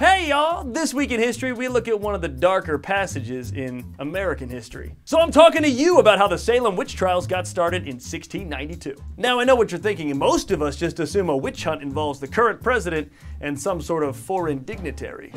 Hey y'all! This week in history, we look at one of the darker passages in American history. So I'm talking to you about how the Salem Witch Trials got started in 1692. Now I know what you're thinking, and most of us just assume a witch hunt involves the current president and some sort of foreign dignitary.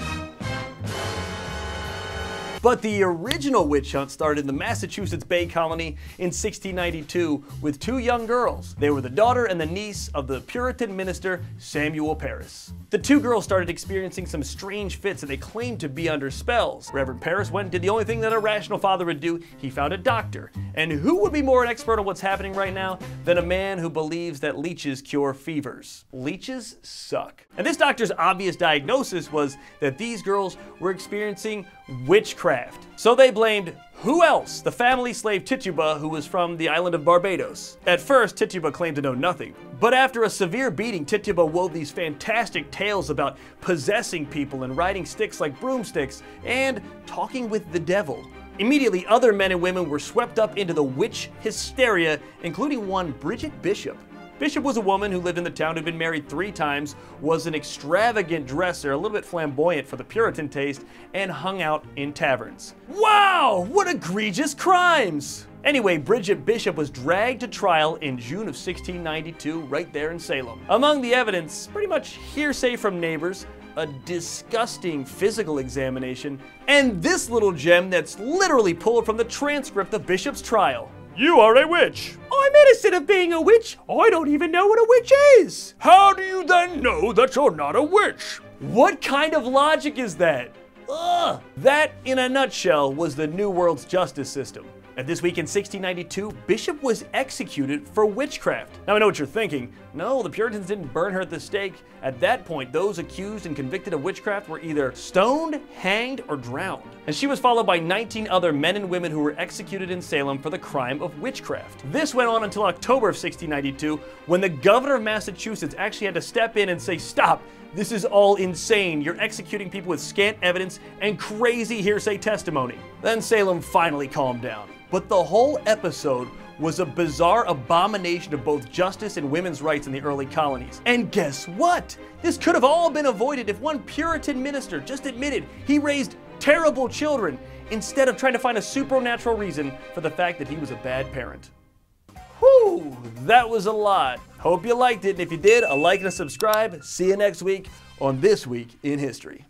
But the original witch hunt started in the Massachusetts Bay Colony in 1692 with two young girls. They were the daughter and the niece of the Puritan minister Samuel Parris. The two girls started experiencing some strange fits and they claimed to be under spells. Reverend Parris went and did the only thing that a rational father would do. He found a doctor. And who would be more an expert on what's happening right now than a man who believes that leeches cure fevers? Leeches suck. And this doctor's obvious diagnosis was that these girls were experiencing witchcraft. So they blamed who else? The family slave Tituba, who was from the island of Barbados. At first, Tituba claimed to know nothing. But after a severe beating, Tituba wove these fantastic tales about possessing people and riding sticks like broomsticks and talking with the devil. Immediately, other men and women were swept up into the witch hysteria, including one Bridget Bishop. Bishop was a woman who lived in the town, who'd been married 3 times, was an extravagant dresser, a little bit flamboyant for the Puritan taste, and hung out in taverns. Wow, what egregious crimes! Anyway, Bridget Bishop was dragged to trial in June of 1692, right there in Salem. Among the evidence, pretty much hearsay from neighbors, a disgusting physical examination, and this little gem that's literally pulled from the transcript of Bishop's trial. You are a witch. I'm innocent of being a witch. I don't even know what a witch is. How do you then know that you're not a witch? What kind of logic is that? Ugh. That, in a nutshell, was the New World's justice system. And this week in 1692, Bishop was executed for witchcraft. Now I know what you're thinking. No, the Puritans didn't burn her at the stake. At that point, those accused and convicted of witchcraft were either stoned, hanged, or drowned. And she was followed by 19 other men and women who were executed in Salem for the crime of witchcraft. This went on until October of 1692, when the governor of Massachusetts actually had to step in and say, stop. This is all insane. You're executing people with scant evidence and crazy hearsay testimony. Then Salem finally calmed down. But the whole episode was a bizarre abomination of both justice and women's rights in the early colonies. And guess what? This could have all been avoided if one Puritan minister just admitted he raised terrible children instead of trying to find a supernatural reason for the fact that he was a bad parent. Whew, that was a lot. Hope you liked it, and if you did, a like and a subscribe. See you next week on This Week in History.